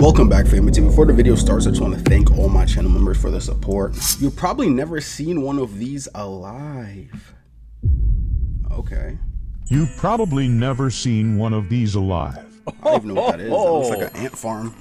Welcome back, family team. Before the video starts, I just want to thank all my channel members for the support. You've probably never seen one of these alive. Okay. You've probably never seen one of these alive. I don't even know what that is. It looks like an ant farm.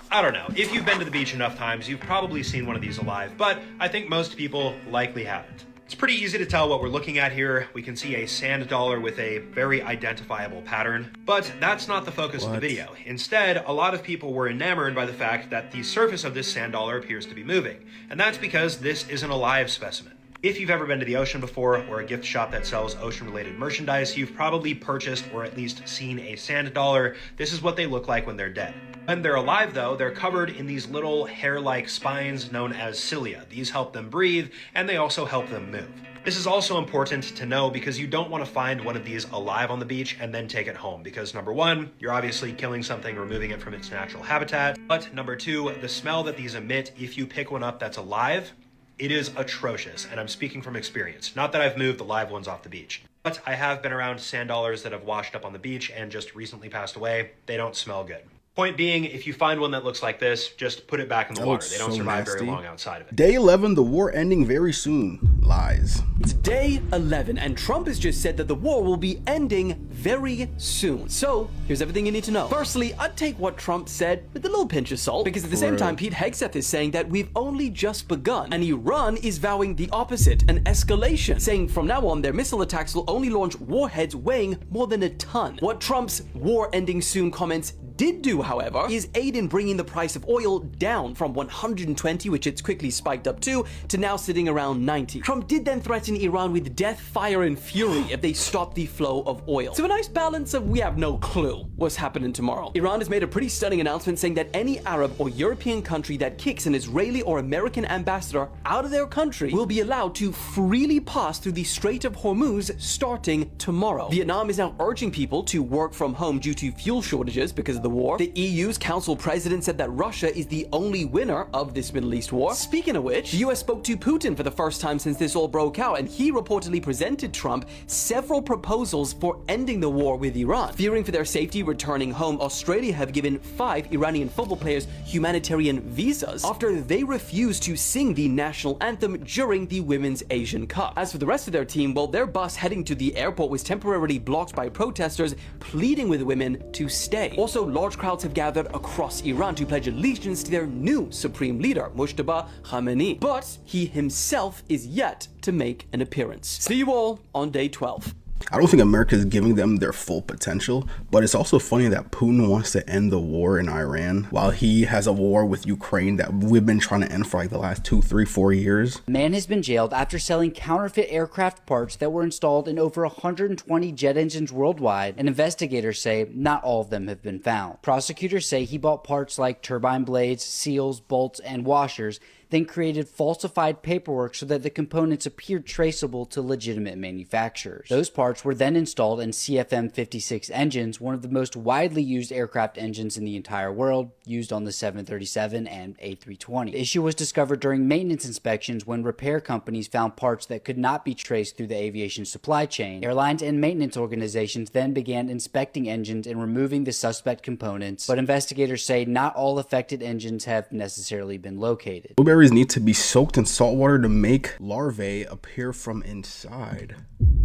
I don't know. If you've been to the beach enough times, you've probably seen one of these alive, but I think most people likely haven't. It's pretty easy to tell what we're looking at here. We can see a sand dollar with a very identifiable pattern, but that's not the focus of the video. Instead, a lot of people were enamored by the fact that the surface of this sand dollar appears to be moving, and that's because this is an alive specimen. If you've ever been to the ocean before, or a gift shop that sells ocean-related merchandise, you've probably purchased or at least seen a sand dollar. This is what they look like when they're dead. When they're alive, though, they're covered in these little hair-like spines known as cilia. These help them breathe, and they also help them move. This is also important to know because you don't want to find one of these alive on the beach and then take it home, because number one, you're obviously killing something, removing it from its natural habitat. But number two, the smell that these emit if you pick one up that's alive, it is atrocious, and I'm speaking from experience. Not that I've moved the live ones off the beach, but I have been around sand dollars that have washed up on the beach and just recently passed away. They don't smell good. Point being, if you find one that looks like this, just put it back in the water. They don't survive very long outside of it. Day 11, the war ending very soon. Lies. It's day 11, and Trump has just said that the war will be ending very soon. So, here's everything you need to know. Firstly, I'd take what Trump said with a little pinch of salt, because at the same time, Pete Hegseth is saying that we've only just begun, and Iran is vowing the opposite, an escalation, saying from now on, their missile attacks will only launch warheads weighing more than a ton. What Trump's war ending soon comments did do, however, is aid in bringing the price of oil down from 120, which it's quickly spiked up to now sitting around 90. Trump did then threaten Iran with death, fire, and fury if they stop the flow of oil. So a nice balance of we have no clue what's happening tomorrow. Iran has made a pretty stunning announcement saying that any Arab or European country that kicks an Israeli or American ambassador out of their country will be allowed to freely pass through the Strait of Hormuz starting tomorrow. Vietnam is now urging people to work from home due to fuel shortages because of the war. The EU's council president said that Russia is the only winner of this Middle East war. Speaking of which, the US spoke to Putin for the first time since this all broke out, and he reportedly presented Trump several proposals for ending the war with Iran. Fearing for their safety returning home, Australia have given 5 Iranian football players humanitarian visas after they refused to sing the national anthem during the Women's Asian Cup. As for the rest of their team, well, their bus heading to the airport was temporarily blocked by protesters pleading with women to stay. Also, large crowds have gathered across Iran to pledge allegiance to their new supreme leader, Mujtaba Khamenei. But he himself is yet to make an appearance. See you all on day 12. I don't think America is giving them their full potential, but it's also funny that Putin wants to end the war in Iran while he has a war with Ukraine that we've been trying to end for like the last 2, 3, 4 years. A man has been jailed after selling counterfeit aircraft parts that were installed in over 120 jet engines worldwide, and investigators say not all of them have been found. Prosecutors say he bought parts like turbine blades, seals, bolts, and washers, then created falsified paperwork so that the components appeared traceable to legitimate manufacturers. Those parts were then installed in CFM56 engines, one of the most widely used aircraft engines in the entire world, used on the 737 and A320. The issue was discovered during maintenance inspections when repair companies found parts that could not be traced through the aviation supply chain. Airlines and maintenance organizations then began inspecting engines and removing the suspect components, but investigators say not all affected engines have necessarily been located. Blueberries need to be soaked in salt water to make larvae appear from inside.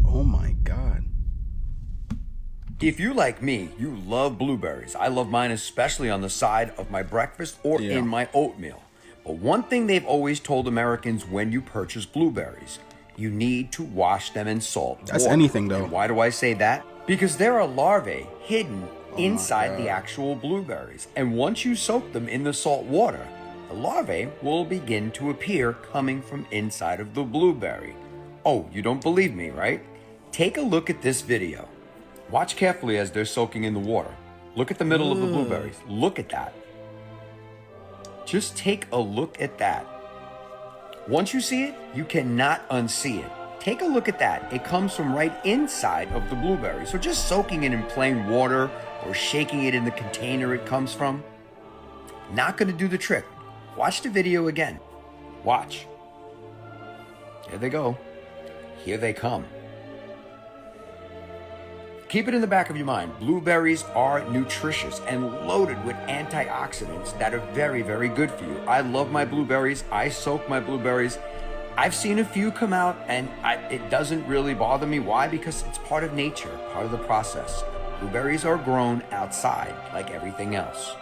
Oh my god. If you like me, you love blueberries. I love mine especially on the side of my breakfast or in my oatmeal. But one thing they've always told Americans when you purchase blueberries, you need to wash them in salt water. That's anything though. And why do I say that? Because there are larvae hidden inside the actual blueberries. And once you soak them in the salt water, the larvae will begin to appear coming from inside of the blueberry. Oh, you don't believe me, right? Take a look at this video. Watch carefully as they're soaking in the water. Look at the middle of the blueberries. Look at that. Just take a look at that. Once you see it, you cannot unsee it. Take a look at that. It comes from right inside of the blueberry. So just soaking it in plain water or shaking it in the container it comes from, not going to do the trick. Watch the video again. Watch. Here they go. Here they come. keep it in the back of your mind. Blueberries are nutritious and loaded with antioxidants that are very, very good for you. I love my blueberries. I soak my blueberries. I've seen a few come out and it doesn't really bother me. Why? Because it's part of nature, part of the process. Blueberries are grown outside like everything else.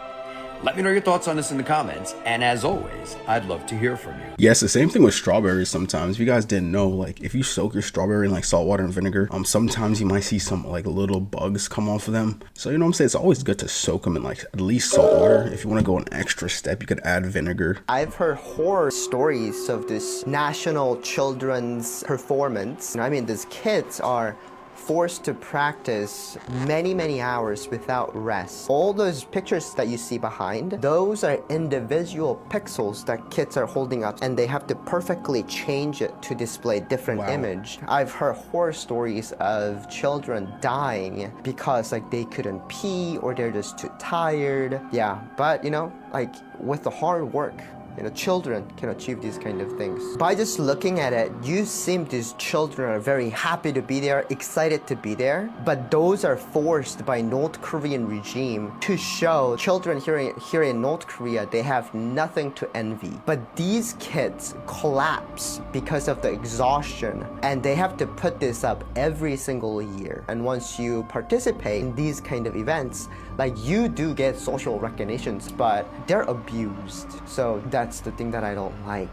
Let me know your thoughts on this in the comments, and as always, I'd love to hear from you. Yes, the same thing with strawberries sometimes. If you guys didn't know, like if you soak your strawberry in like salt water and vinegar, sometimes you might see some like little bugs come off of them. So you know what I'm saying? It's always good to soak them in like at least salt water. If you want to go an extra step, you could add vinegar. I've heard horror stories of this national children's performance. I mean, these kids are forced to practice many hours without rest. All those pictures that you see behind, those are individual pixels that kids are holding up, and they have to perfectly change it to display different image. I've heard horror stories of children dying because like they couldn't pee or they're just too tired. Yeah, but you know, like with the hard work, you know, children can achieve these kind of things. By just looking at it, you seem these children are very happy to be there, excited to be there, but those are forced by North Korean regime to show children here in North Korea, they have nothing to envy. But these kids collapse because of the exhaustion, and they have to put this up every single year. And once you participate in these kind of events, like you do get social recognitions, but they're abused. So that's the thing that I don't like.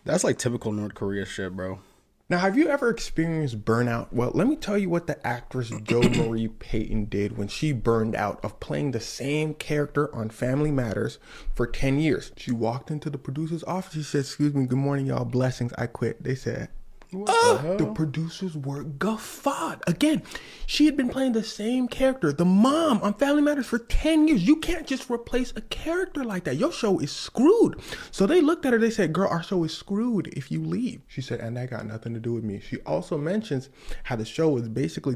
That's like typical North Korea shit, bro. Now, have you ever experienced burnout? Well, let me tell you what the actress Jo Marie Payton did when she burned out of playing the same character on Family Matters for 10 years. She walked into the producer's office. She said, "Excuse me, good morning, y'all. Blessings. I quit." They said, the producers were guffawed. Again, she had been playing the same character, the mom on Family Matters for 10 years. You can't just replace a character like that. Your show is screwed. So they looked at her, they said, "Girl, our show is screwed if you leave." She said, "And that got nothing to do with me." She also mentions how the show was basically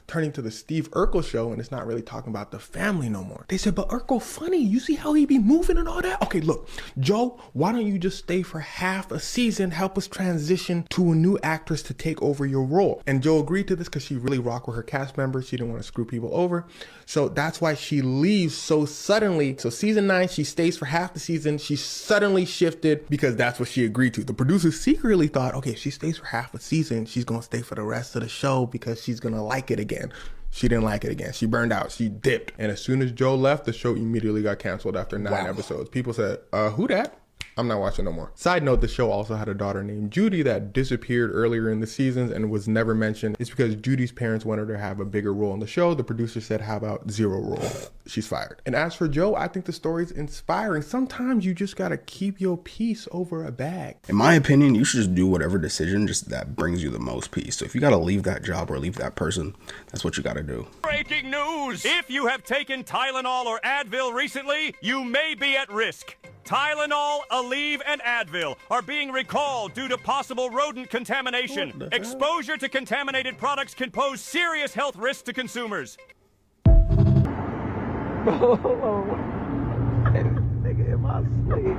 turning to the Steve Urkel show, and it's not really talking about the family no more. They said, "But Urkel funny, you see how he be moving and all that?" Okay, look, Joe, why don't you just stay for half a season, help us transition to a new actress to take over your role? And Joe agreed to this because she really rocked with her cast members. She didn't want to screw people over. So that's why she leaves so suddenly. So season 9, she stays for half the season. She suddenly shifted because that's what she agreed to. The producers secretly thought, okay, if she stays for half a season, she's going to stay for the rest of the show because she's going to like it again. She didn't like it again. She burned out. She dipped. And as soon as Joe left, the show immediately got canceled after 9 episodes. People said, who dat? I'm not watching no more. Side note, the show also had a daughter named Judy that disappeared earlier in the seasons and was never mentioned. It's because Judy's parents wanted her to have a bigger role in the show. The producer said, "How about 0 role?" She's fired. And as for Joe, I think the story's inspiring. Sometimes you just gotta keep your peace over a bag. In my opinion, you should just do whatever decision just that brings you the most peace. So if you gotta leave that job or leave that person, that's what you gotta do. Breaking news! If you have taken Tylenol or Advil recently, you may be at risk. Tylenol, Aleve, and Advil are being recalled due to possible rodent contamination. Exposure to contaminated products can pose serious health risks to consumers. Nigga in my sleep.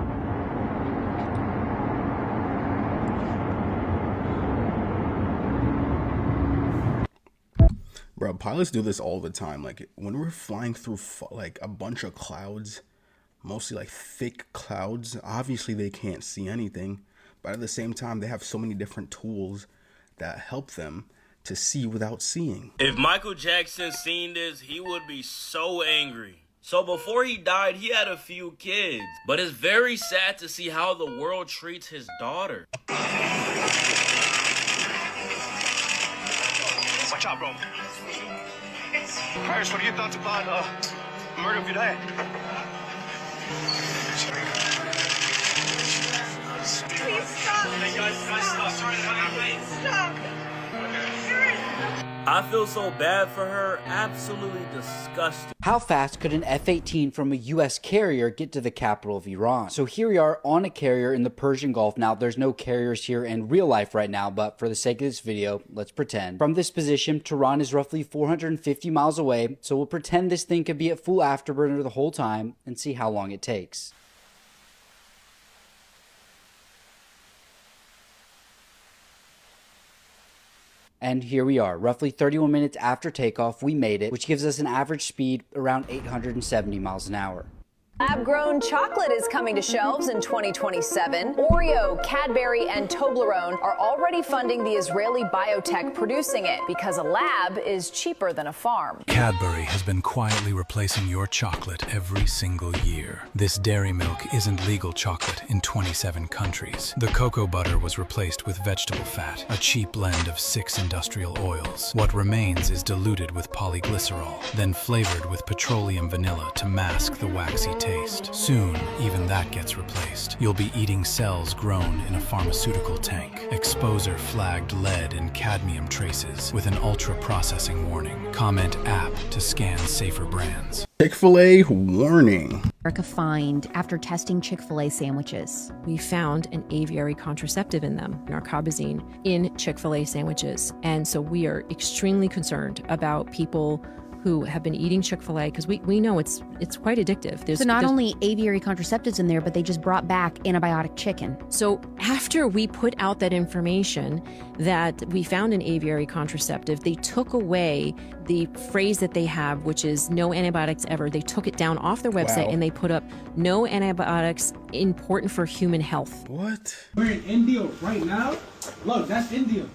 Bro, pilots do this all the time. Like when we're flying through like a bunch of clouds, mostly like thick clouds, obviously they can't see anything, but at the same time they have so many different tools that help them to see without seeing. If Michael Jackson seen this, he would be so angry. So before he died, he had a few kids, but it's very sad to see how the world treats his daughter. Watch out, bro. Harris, what are your thoughts about murder of your dad? Please stop. Hey, guys, stop. Stop. I feel so bad for her. Absolutely disgusting. How fast could an F-18 from a US carrier get to the capital of Iran? So here we are on a carrier in the Persian Gulf. Now, there's no carriers here in real life right now, but for the sake of this video, let's pretend. From this position, Tehran is roughly 450 miles away, so we'll pretend this thing could be at full afterburner the whole time and see how long it takes. And here we are, roughly 31 minutes after takeoff, we made it, which gives us an average speed around 870 miles an hour. Lab-grown chocolate is coming to shelves in 2027. Oreo, Cadbury, and Toblerone are already funding the Israeli biotech producing it because a lab is cheaper than a farm. Cadbury has been quietly replacing your chocolate every single year. This dairy milk isn't legal chocolate in 27 countries. The cocoa butter was replaced with vegetable fat, a cheap blend of 6 industrial oils. What remains is diluted with polyglycerol, then flavored with petroleum vanilla to mask the waxy taste. Soon, even that gets replaced. You'll be eating cells grown in a pharmaceutical tank. Exposure flagged lead and cadmium traces with an ultra-processing warning. Comment app to scan safer brands. Chick-fil-A warning. America find after testing Chick-fil-A sandwiches. We found an aviary contraceptive in them, narcobazine, in Chick-fil-A sandwiches. And so we are extremely concerned about people who have been eating Chick-fil-A because we know it's quite addictive. So not only aviary contraceptives in there, but they just brought back antibiotic chicken. So after we put out that information that we found an aviary contraceptive, they took away the phrase that they have, which is no antibiotics ever. They took it down off their website and they put up no antibiotics important for human health. What? We're in India right now. Look, that's India.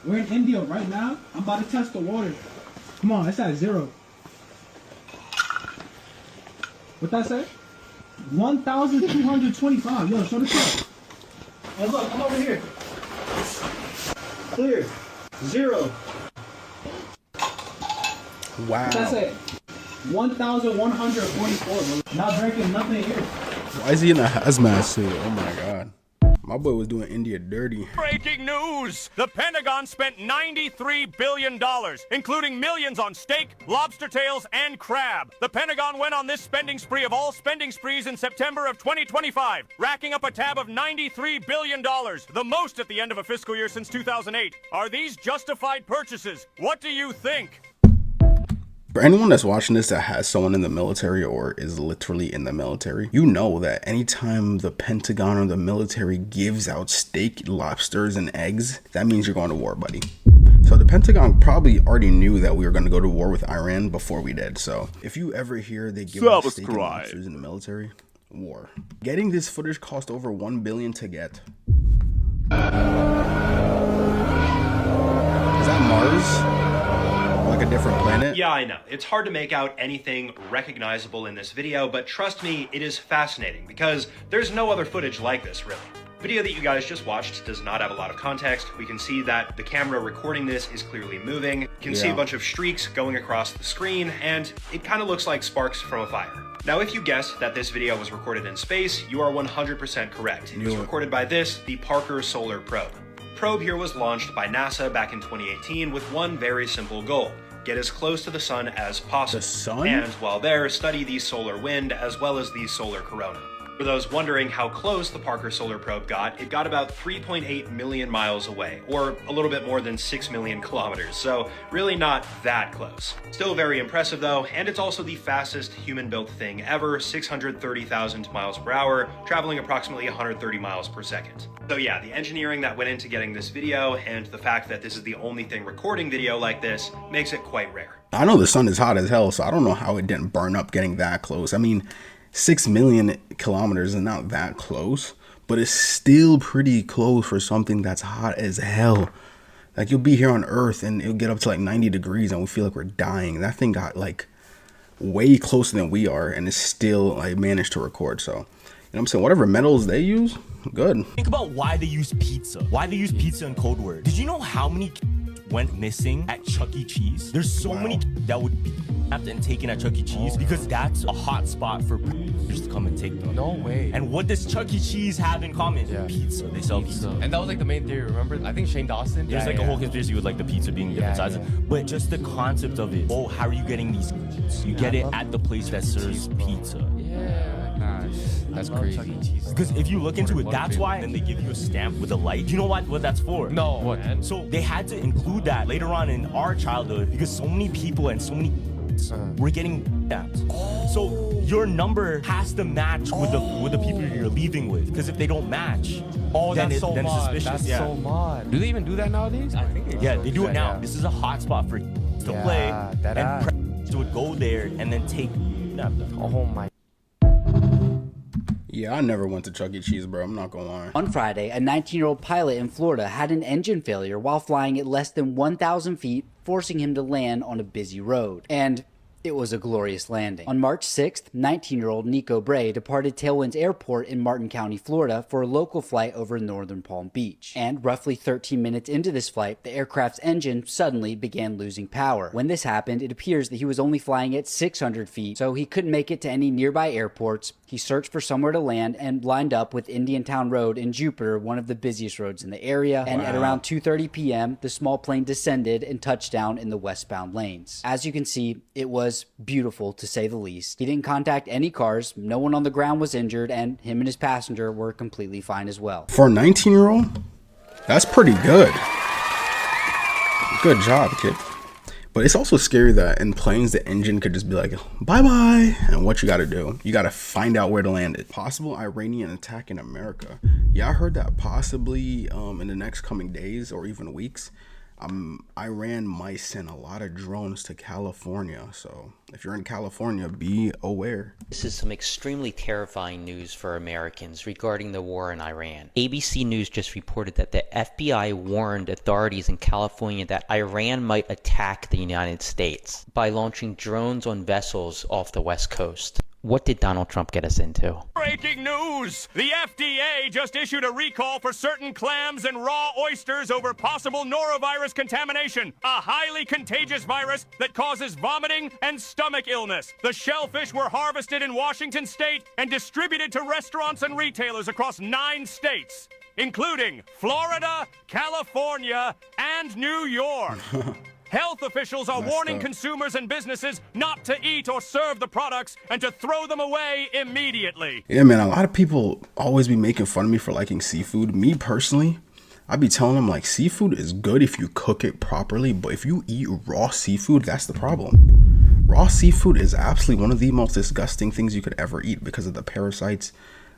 We're in India right now. I'm about to test the water. Come on, it's at 0. What that say? 1,225. Yo, show the truck. Hey, look, come over here. Clear. 0. Wow. What that say? 1,144, bro. Not drinking nothing here. Why is he in a hazmat suit? Oh my god. My boy was doing India dirty. Breaking news! The Pentagon spent $93 billion, including millions on steak, lobster tails, and crab. The Pentagon went on this spending spree of all spending sprees in September of 2025, racking up a tab of $93 billion, the most at the end of a fiscal year since 2008. Are these justified purchases? What do you think? For anyone that's watching this that has someone in the military or is literally in the military, you know that anytime the Pentagon or the military gives out steak, lobsters, and eggs, that means you're going to war, buddy. So the Pentagon probably already knew that we were going to go to war with Iran before we did. So if you ever hear they give out steak and lobsters in the military, war. Getting this footage cost over $1 billion to get. Is that Mars? Like a different planet? Yeah, I know. It's hard to make out anything recognizable in this video, but trust me, it is fascinating because there's no other footage like this, really. The video that you guys just watched does not have a lot of context. We can see that the camera recording this is clearly moving. You can see a bunch of streaks going across the screen, and it kind of looks like sparks from a fire. Now, if you guessed that this video was recorded in space, you are 100% correct. It was recorded by the Parker Solar Probe. Probe here was launched by NASA back in 2018 with one very simple goal: get as close to the sun as possible. The sun? And while there, study the solar wind as well as the solar corona. For those wondering how close the Parker Solar Probe got, it got about 3.8 million miles away, or a little bit more than 6 million kilometers, so really not that close. Still very impressive though, and it's also the fastest human-built thing ever, 630,000 miles per hour, traveling approximately 130 miles per second. So yeah, the engineering that went into getting this video, and the fact that this is the only thing recording video like this, makes it quite rare. I know the sun is hot as hell, so I don't know how it didn't burn up getting that close. I mean, 6 million kilometers is not that close, but it's still pretty close for something that's hot as hell. Like, you'll be here on Earth and it'll get up to like 90 degrees and we feel like we're dying. That thing got like way closer than we are and it's still like managed to record. So, you know what I'm saying? Whatever metals they use, good. Think about why they use pizza. Why they use pizza in code word. Did you know how many went missing at Chuck E. Cheese? There's so many that would be and taken at Chuck E. Cheese because that's a hot spot for just to come and take them. No way. And what does Chuck E. Cheese have in common? Pizza. They sell pizza. And that was like the main theory, remember? I think Shane Dawson. There's like a whole conspiracy with like the pizza being different sizes. But just the concept of it. Oh, how are you getting these? You get it at the place that serves pizza. That's crazy. Because if you look into it, that's why then they give you a stamp with a light. You know what that's for? No. What? So they had to include that later on in our childhood because so many people and so many kidnapped. We're getting kidnapped. So your number has to match with the people you're leaving with. Because if they don't match, then it's suspicious. That's so mod. Do they even do that nowadays? I think they do it now. This is a hotspot for to play, and would go there and then kidnap them. Oh my. Yeah, I never went to Chuck E. Cheese, bro. I'm not gonna lie. On Friday, a 19-year-old pilot in Florida had an engine failure while flying at less than 1,000 feet, forcing him to land on a busy road. And it was a glorious landing. On March 6th, 19-year-old Nico Bray departed Tailwinds Airport in Martin County, Florida for a local flight over northern Palm Beach. And roughly 13 minutes into this flight, the aircraft's engine suddenly began losing power. When this happened, it appears that he was only flying at 600 feet, so he couldn't make it to any nearby airports. He searched for somewhere to land and lined up with Indiantown Road in Jupiter, one of the busiest roads in the area. And at around 2:30 p.m., the small plane descended and touched down in the westbound lanes. As you can see, it was beautiful to say the least. He didn't contact any cars, no one on the ground was injured, and him and his passenger were completely fine as well. For a 19-year-old, that's pretty good. Good job, kid. But it's also scary that in planes, the engine could just be like, bye-bye. And what you got to do, you got to find out where to land it. Possible Iranian attack in America. Yeah, I heard that possibly in the next coming days or even weeks, Iran might send a lot of drones to California. So if you're in California, be aware. This is some extremely terrifying news for Americans regarding the war in Iran. ABC News just reported that the FBI warned authorities in California that Iran might attack the United States by launching drones on vessels off the West Coast. What did Donald Trump get us into? Breaking news! The FDA just issued a recall for certain clams and raw oysters over possible norovirus contamination, a highly contagious virus that causes vomiting and stomach illness. The shellfish were harvested in Washington state and distributed to restaurants and retailers across 9 states, including Florida, California, and New York. Health officials are warning consumers and businesses not to eat or serve the products and to throw them away immediately. Yeah, man, a lot of people always be making fun of me for liking seafood. Me personally, I be telling them like seafood is good if you cook it properly, but if you eat raw seafood, that's the problem. Raw seafood is absolutely one of the most disgusting things you could ever eat because of the parasites,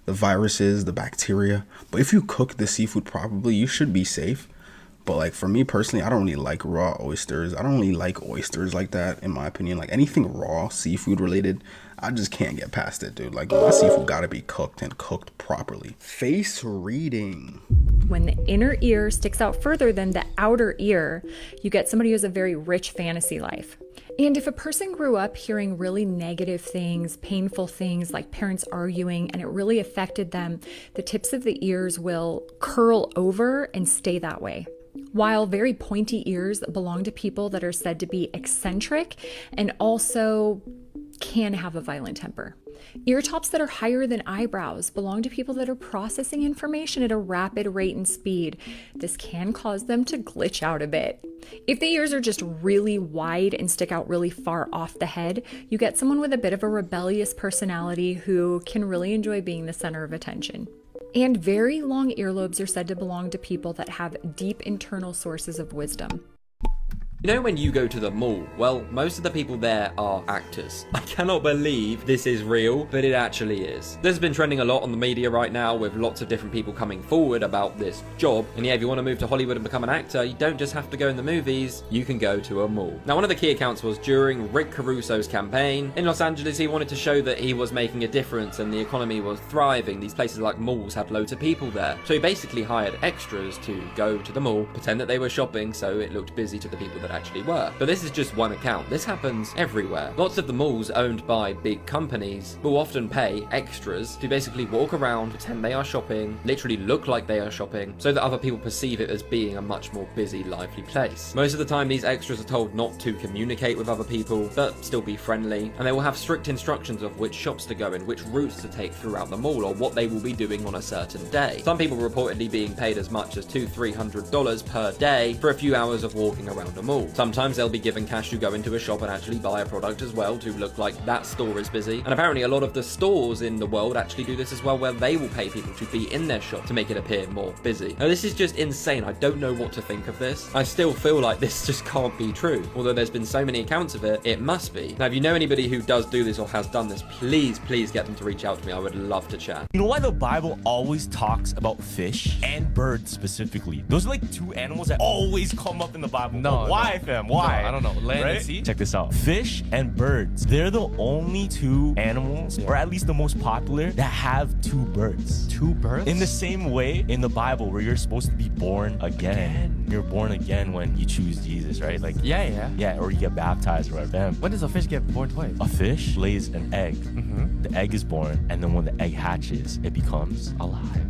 the viruses, the bacteria. But if you cook the seafood properly, you should be safe. But like for me personally, I don't really like raw oysters. I don't really like oysters like that, in my opinion. Like anything raw, seafood related, I just can't get past it, dude. Like my seafood gotta be cooked and cooked properly. Face reading. When the inner ear sticks out further than the outer ear, you get somebody who has a very rich fantasy life. And if a person grew up hearing really negative things, painful things like parents arguing, and it really affected them, the tips of the ears will curl over and stay that way. While very pointy ears belong to people that are said to be eccentric and also can have a violent temper. Ear tops that are higher than eyebrows belong to people that are processing information at a rapid rate and speed. This can cause them to glitch out a bit. If the ears are just really wide and stick out really far off the head, you get someone with a bit of a rebellious personality who can really enjoy being the center of attention. And very long earlobes are said to belong to people that have deep internal sources of wisdom. You know when you go to the mall? Well, most of the people there are actors. I cannot believe this is real, but it actually is. This has been trending a lot on the media right now with lots of different people coming forward about this job. And yeah, if you want to move to Hollywood and become an actor, you don't just have to go in the movies, you can go to a mall. Now, one of the key accounts was during Rick Caruso's campaign. In Los Angeles, he wanted to show that he was making a difference and the economy was thriving. These places like malls had loads of people there. So he basically hired extras to go to the mall, pretend that they were shopping so it looked busy to the people that actually were. But this is just one account. This happens everywhere. Lots of the malls owned by big companies will often pay extras to basically walk around, pretend they are shopping, literally look like they are shopping, so that other people perceive it as being a much more busy, lively place. Most of the time, these extras are told not to communicate with other people, but still be friendly, and they will have strict instructions of which shops to go in, which routes to take throughout the mall, or what they will be doing on a certain day. Some people reportedly being paid as much as $200–300 per day for a few hours of walking around a mall. all. Sometimes they'll be given cash to go into a shop and actually buy a product as well to look like that store is busy. And apparently a lot of the stores in the world actually do this as well, where they will pay people to be in their shop to make it appear more busy. Now this is just insane. I don't know what to think of this. I still feel like this just can't be true. Although there's been so many accounts of it, it must be. Now if you know anybody who does do this or has done this, please get them to reach out to me. I would love to chat. You know why the Bible always talks about fish and birds specifically? Those are like two animals that always come up in the Bible. No, why, fam? Why? No, I don't know. Land and sea? Check this out. Fish and birds. They're the only two animals, or at least the most popular, that have two births. Two births? In the same way in the Bible where you're supposed to be born again. You're born again when you choose Jesus, right? Like yeah, or you get baptized or whatever. When does a fish get born twice? A fish lays an egg. The egg is born, and then when the egg hatches, it becomes alive.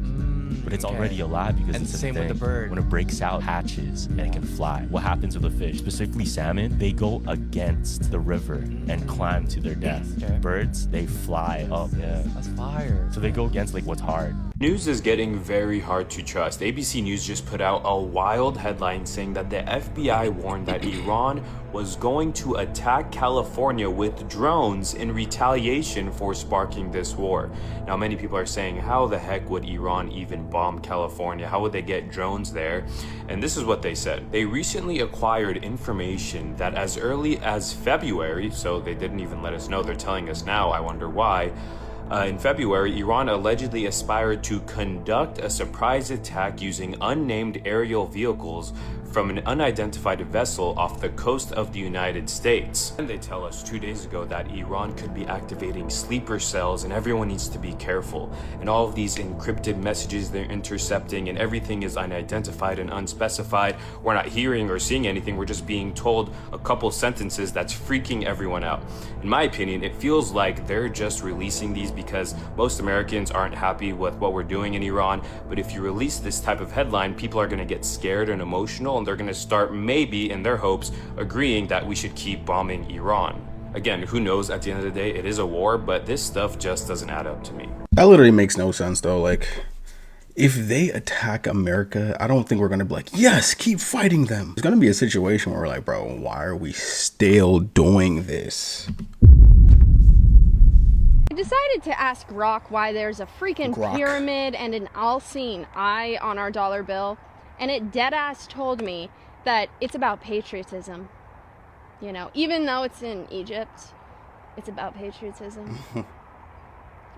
But it's already alive because and it's the same thing. with the bird. When it breaks out, hatches, and it can fly. What happens with the fish, specifically salmon? They go against the river and climb to their death. Birds, they fly up. Yeah, that's fire. So they go against like what's hard. News is getting very hard to trust. ABC News just put out a wild headline saying that the FBI warned that Iran was going to attack California with drones in retaliation for sparking this war. Now, many people are saying, how the heck would Iran even bomb California? How would they get drones there? And this is what they said. They recently acquired information that as early as February, so they didn't even let us know, they're telling us now, I wonder why. In February, Iran allegedly aspired to conduct a surprise attack using unnamed aerial vehicles from an unidentified vessel off the coast of the United States. And they tell us 2 days ago that Iran could be activating sleeper cells and everyone needs to be careful. And all of these encrypted messages they're intercepting and everything is unidentified and unspecified. We're not hearing or seeing anything, we're just being told a couple sentences that's freaking everyone out. In my opinion, it feels like they're just releasing these because most Americans aren't happy with what we're doing in Iran. But if you release this type of headline, people are gonna get scared and emotional, and they're going to start, maybe in their hopes, agreeing that we should keep bombing Iran. Again, who knows, at the end of the day, it is a war, but this stuff just doesn't add up to me. That literally makes no sense though. Like, if they attack America, I don't think we're going to be like, yes, keep fighting them. It's going to be a situation where we're like, bro, why are we still doing this? I decided to ask Rock why there's a freaking pyramid and an all-seeing eye on our dollar bill. And it deadass told me that it's about patriotism. You know, even though it's in Egypt, it's about patriotism.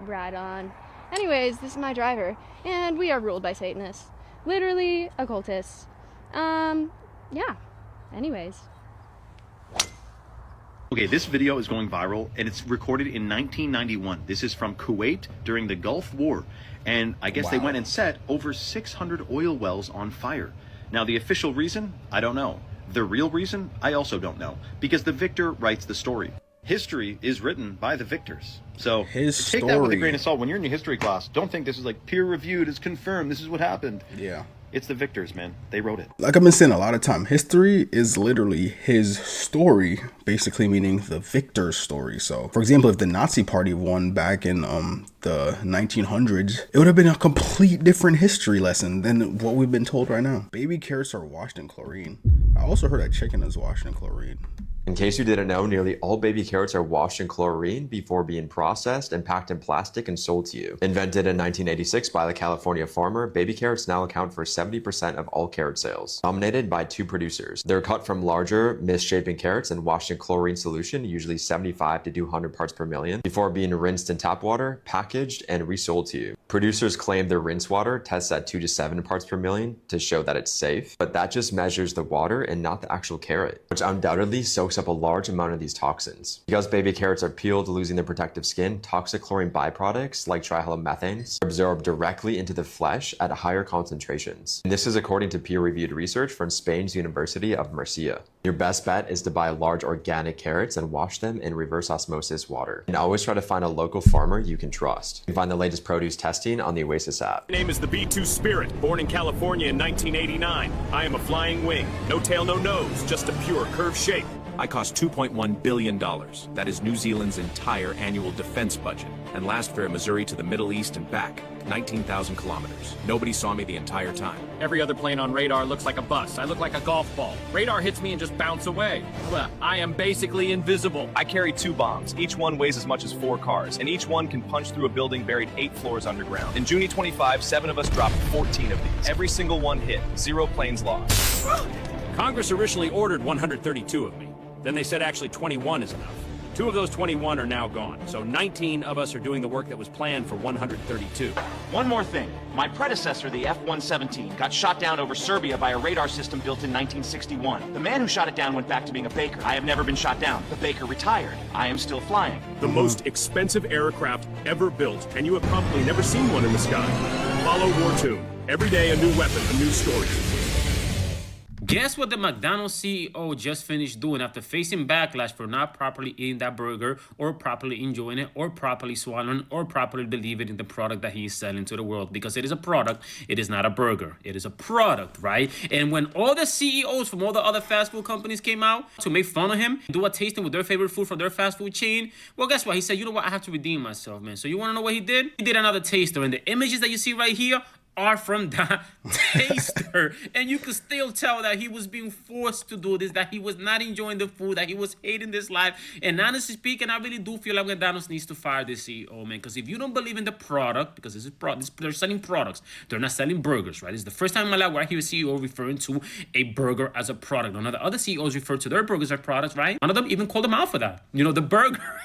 Right on. Anyways, this is my driver, and we are ruled by Satanists. Literally occultists. Yeah. Anyways. Okay, this video is going viral, and it's recorded in 1991. This is from Kuwait during the Gulf War. And I guess they went and set over 600 oil wells on fire. Now, the official reason, I don't know. The real reason, I also don't know. Because the victor writes the story. History is written by the victors. So take that with a grain of salt. When you're in your history class, don't think this is like peer-reviewed, it's confirmed, this is what happened. Yeah. It's the victors, man. They wrote it. Like I've been saying a lot of time, history is literally his story, basically meaning the victor's story. So, for example, if the Nazi Party won back in the 1900s, it would have been a complete different history lesson than what we've been told right now. Baby carrots are washed in chlorine. I also heard that chicken is washed in chlorine. In case you didn't know, nearly all baby carrots are washed in chlorine before being processed and packed in plastic and sold to you. Invented in 1986 by the California farmer, baby carrots now account for 70% of all carrot sales, dominated by two producers. They're cut from larger, misshapen carrots and washed in chlorine solution, usually 75 to 200 parts per million, before being rinsed in tap water, packaged, and resold to you. Producers claim their rinse water tests at 2 to 7 parts per million to show that it's safe, but that just measures the water and not the actual carrot, which undoubtedly soaks up a large amount of these toxins. Because baby carrots are peeled, losing their protective skin, toxic chlorine byproducts like trihalomethanes are absorbed directly into the flesh at higher concentrations. And this is according to peer-reviewed research from Spain's University of Murcia. Your best bet is to buy large organic carrots and wash them in reverse osmosis water. And always try to find a local farmer you can trust. You can find the latest produce testing on the Oasis app. My name is the B2 Spirit, born in California in 1989. I am a flying wing. No tail, no nose, just a pure curved shape. I cost $2.1 billion. That is New Zealand's entire annual defense budget. And last fare Missouri to the Middle East and back, 19,000 kilometers. Nobody saw me the entire time. Every other plane on radar looks like a bus. I look like a golf ball. Radar hits me and just bounce away. Well, I am basically invisible. I carry 2 bombs. Each one weighs as much as 4 cars, and each one can punch through a building buried 8 floors underground. In June 25, 7 of us dropped 14 of these. Every single one hit. 0 planes lost. Congress originally ordered 132 of me. Then they said actually 21 is enough. 2 of those 21 are now gone, so 19 of us are doing the work that was planned for 132. One more thing. My predecessor, the F-117, got shot down over Serbia by a radar system built in 1961. The man who shot it down went back to being a baker. I have never been shot down. The baker retired. I am still flying. The most expensive aircraft ever built, and you have probably never seen one in the sky. Follow Wartoon. Every day a new weapon, a new story. Guess what the McDonald's CEO just finished doing after facing backlash for not properly eating that burger, or properly enjoying it, or properly swallowing, or properly believing in the product that he is selling to the world? Because it is a product, it is not a burger. It is a product, right? And when all the CEOs from all the other fast food companies came out to make fun of him, do a tasting with their favorite food from their fast food chain, well, guess what? He said, you know what? I have to redeem myself, man. So you want to know what he did? He did another taster, and the images that you see right here are from that taster, and you can still tell that he was being forced to do this, that he was not enjoying the food, that he was hating this life. And honestly speaking, I really do feel like McDonald's needs to fire this CEO, man, because if you don't believe in the product, because they're selling products, they're not selling burgers, right? It's the first time in my life where I hear a CEO referring to a burger as a product. None of the other CEOs refer to their burgers as products, right? None of them even call them out for that. You know, the burger.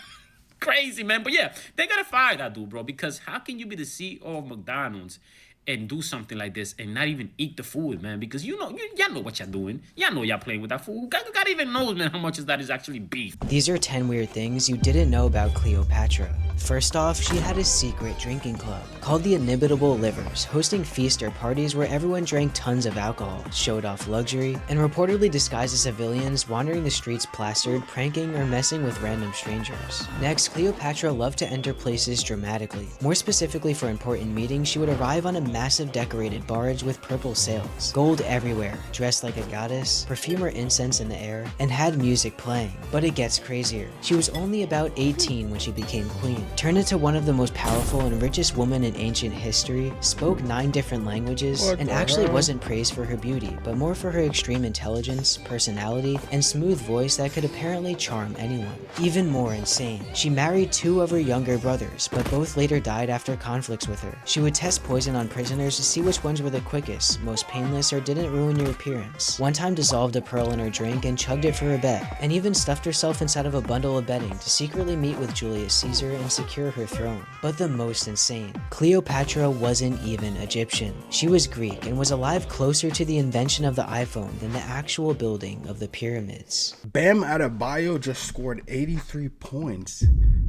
Crazy, man. But yeah, they gotta fire that dude, bro, because how can you be the CEO of McDonald's and do something like this and not even eat the food, man? Because y'all know what y'all doing. Y'all know y'all playing with that food. God even knows, man, how much of that is actually beef. These are 10 weird things you didn't know about Cleopatra. First off, she had a secret drinking club called the Inimitable Livers, hosting feasts or parties where everyone drank tons of alcohol, showed off luxury, and reportedly disguised as civilians wandering the streets plastered, pranking, or messing with random strangers. Next, Cleopatra loved to enter places dramatically. More specifically, for important meetings, she would arrive on a massive decorated barge with purple sails, gold everywhere, dressed like a goddess, perfume or incense in the air, and had music playing. But it gets crazier. She was only about 18 when she became queen, turned into one of the most powerful and richest women in ancient history, spoke 9 different languages, and actually wasn't praised for her beauty, but more for her extreme intelligence, personality, and smooth voice that could apparently charm anyone. Even more insane, she married 2 of her younger brothers, but both later died after conflicts with her. She would test poison on prisoners to see which ones were the quickest, most painless, or didn't ruin your appearance. One time dissolved a pearl in her drink and chugged it for a bet, and even stuffed herself inside of a bundle of bedding to secretly meet with Julius Caesar and secure her throne. But the most insane, Cleopatra wasn't even Egyptian. She was Greek and was alive closer to the invention of the iPhone than the actual building of the pyramids. Bam Adebayo just scored 83 points.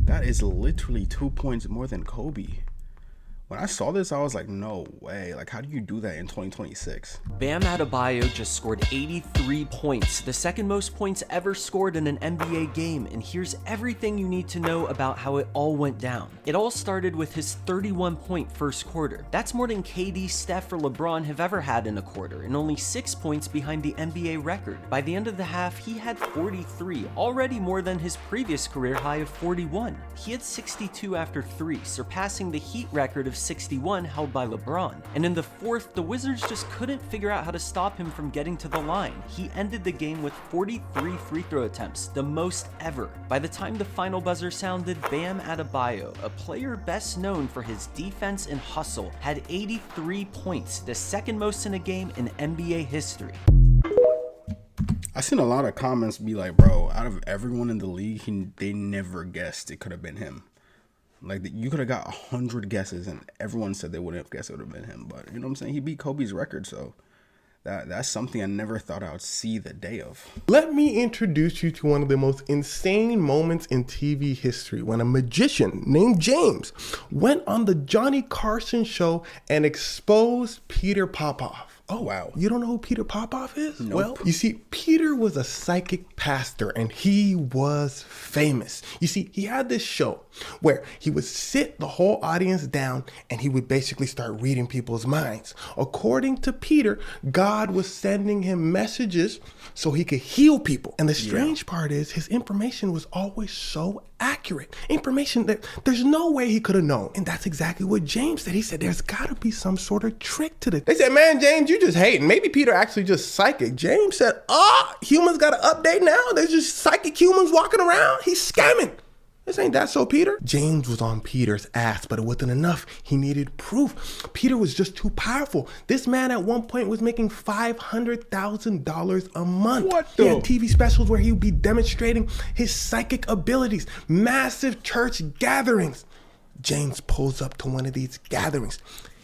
That is literally 2 points more than Kobe. When I saw this, I was like, no way. Like, how do you do that in 2026? Bam Adebayo just scored 83 points, the second most points ever scored in an NBA game, and here's everything you need to know about how it all went down. It all started with his 31-point first quarter. That's more than KD, Steph, or LeBron have ever had in a quarter, and only 6 points behind the NBA record. By the end of the half, he had 43, already more than his previous career high of 41. He had 62 after 3, surpassing the Heat record of 61 held by LeBron. And in the fourth, the Wizards just couldn't figure out how to stop him from getting to the line. He ended the game with 43 free throw attempts, the most ever. By the time the final buzzer sounded, Bam Adebayo, a player best known for his defense and hustle, had 83 points, the second most in a game in NBA history. I seen a lot of comments be like, bro, out of everyone in the league, they never guessed it could have been him. Like, you could have got 100 guesses and everyone said they wouldn't have guessed it would have been him. But you know what I'm saying? He beat Kobe's record, so that's something I never thought I would see the day of. Let me introduce you to one of the most insane moments in TV history, when a magician named James went on the Johnny Carson show and exposed Peter Popoff. Oh, wow. You don't know who Peter Popoff is? Nope. Well, you see, Peter was a psychic pastor and he was famous. You see, he had this show where he would sit the whole audience down and he would basically start reading people's minds. According to Peter, God was sending him messages so he could heal people. And the strange part is his information was always so accurate. Information that there's no way he could have known. And that's exactly what James said. He said, there's got to be some sort of trick to this. They said, man, James, you just hating. Maybe Peter actually just psychic. James said, humans got an update now? There's just psychic humans walking around? He's scamming. This ain't that so, Peter? James was on Peter's ass, but it wasn't enough. He needed proof. Peter was just too powerful. This man at one point was making $500,000 a month. What the? He had TV specials where he would be demonstrating his psychic abilities, massive church gatherings. James pulls up to one of these gatherings.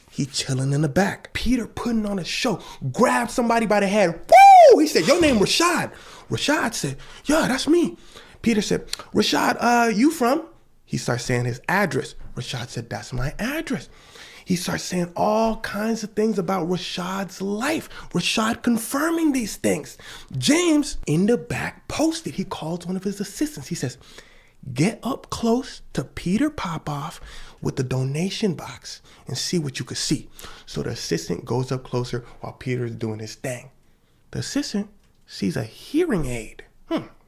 He chilling in the back. Peter putting on a show, grabbed somebody by the head. Woo! He said, your name Rashad. Rashad said, yeah, that's me. Peter said, Rashad, you from? He starts saying his address. Rashad said, that's my address. He starts saying all kinds of things about Rashad's life. Rashad confirming these things. James, in the back, posted. He calls one of his assistants. He says, get up close to Peter Popoff with the donation box and see what you could see. So the assistant goes up closer while Peter's doing his thing. The assistant sees a hearing aid.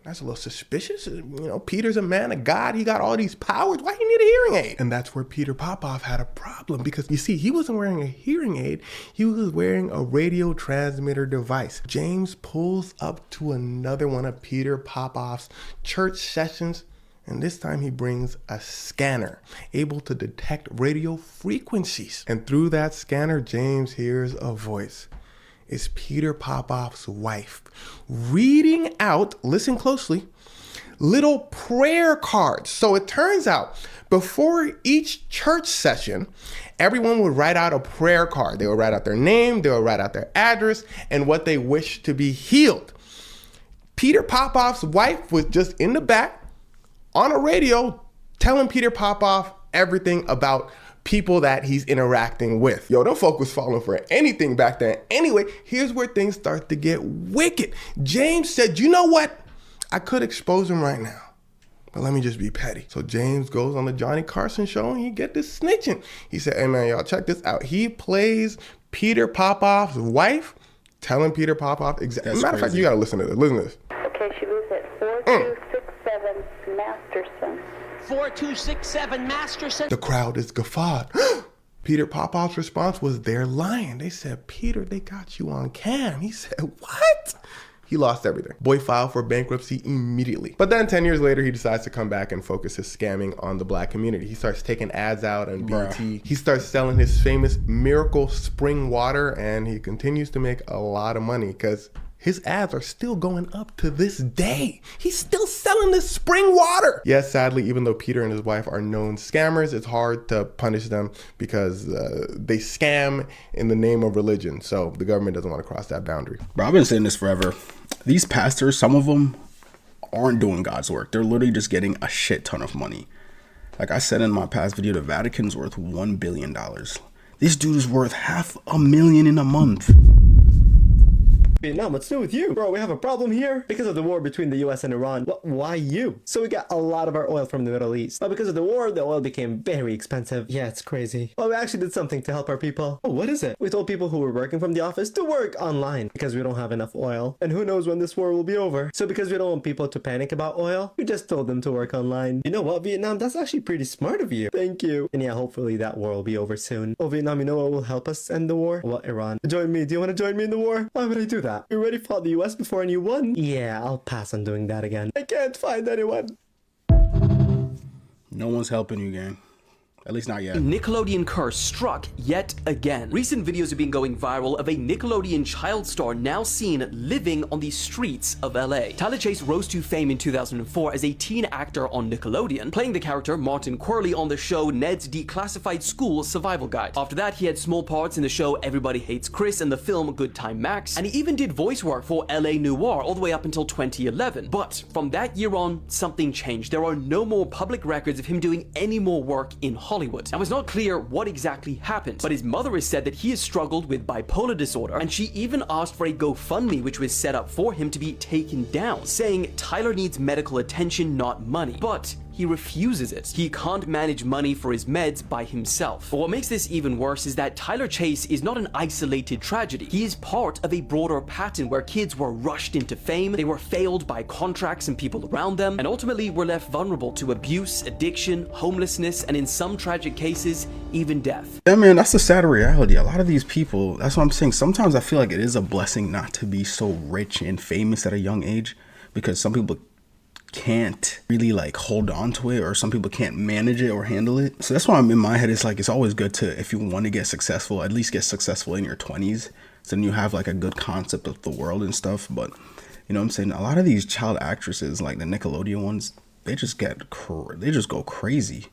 That's a little suspicious. You know, Peter's a man of God. He got all these powers. Why do you need a hearing aid? And that's where Peter Popoff had a problem because, you see, he wasn't wearing a hearing aid. He was wearing a radio transmitter device. James pulls up to another one of Peter Popoff's church sessions, and this time he brings a scanner able to detect radio frequencies. And through that scanner, James hears a voice. Is Peter Popoff's wife reading out, listen closely, little prayer cards. So it turns out before each church session, everyone would write out a prayer card. They would write out their name, they would write out their address, and what they wish to be healed. Peter Popoff's wife was just in the back on a radio telling Peter Popoff everything about people that he's interacting with. Yo, them folk was falling for anything back then. Anyway, here's where things start to get wicked. James said, you know what? I could expose him right now, but let me just be petty. So James goes on the Johnny Carson show and he get this snitching. He said, hey man, y'all check this out. He plays Peter Popoff's wife telling Peter Popoff exactly. Matter of fact, you gotta listen to this. Listen to this. Okay, she lives at 4267 Masterson. 4267 Masterson. The crowd is guffawed. Peter Popoff's response was, they're lying. They said, Peter, they got you on cam. He said, what? He lost everything. Boy filed for bankruptcy immediately. But then 10 years later, he decides to come back and focus his scamming on the black community. He starts taking ads out on BT. He starts selling his famous Miracle Spring Water, and he continues to make a lot of money because his ads are still going up to this day. He's still selling this spring water. Yes, sadly, even though Peter and his wife are known scammers, it's hard to punish them because they scam in the name of religion. So the government doesn't want to cross that boundary. Bro, I've been saying this forever. These pastors, some of them aren't doing God's work. They're literally just getting a shit ton of money. Like I said in my past video, the Vatican's worth $1 billion. This dude is worth $500,000 in a month. Vietnam, what's new with you? Bro, we have a problem here because of the war between the US and Iran. Why you? So we got a lot of our oil from the Middle East. But because of the war, the oil became very expensive. Yeah, it's crazy. Well, we actually did something to help our people. Oh, what is it? We told people who were working from the office to work online because we don't have enough oil. And who knows when this war will be over. So because we don't want people to panic about oil, we just told them to work online. You know what, Vietnam? That's actually pretty smart of you. Thank you. And yeah, hopefully that war will be over soon. Oh, Vietnam, you know what will help us end the war? Well, Iran. Join me. Do you want to join me in the war? Why would I do that? We already fought the US before and you won. Yeah, I'll pass on doing that again. I can't find anyone. No one's helping you, gang. At least not yet. A Nickelodeon curse struck yet again. Recent videos have been going viral of a Nickelodeon child star now seen living on the streets of LA. Tyler Chase rose to fame in 2004 as a teen actor on Nickelodeon, playing the character Martin Corley on the show Ned's Declassified School Survival Guide. After that, he had small parts in the show Everybody Hates Chris and the film Good Time Max, and he even did voice work for LA Noire all the way up until 2011. But from that year on, something changed. There are no more public records of him doing any more work in Hollywood. Hollywood. Now, it's not clear what exactly happened, but his mother has said that he has struggled with bipolar disorder, and she even asked for a GoFundMe which was set up for him to be taken down, saying Tyler needs medical attention, not money. But he refuses it. He can't manage money for his meds by himself. But what makes this even worse is that Tyler Chase is not an isolated tragedy. He is part of a broader pattern where kids were rushed into fame, they were failed by contracts and people around them, and ultimately were left vulnerable to abuse, addiction, homelessness, and in some tragic cases, even death. Yeah, man, that's the sad reality. A lot of these people, that's what I'm saying. Sometimes I feel like it is a blessing not to be so rich and famous at a young age, because some people can't really like hold on to it, or some people can't manage it or handle it. So that's why I'm in my head, it's like it's always good to, if you want to get successful, at least get successful in your 20s, so then you have like a good concept of the world and stuff. But you know what I'm saying, a lot of these child actresses, like the Nickelodeon ones, they just go crazy.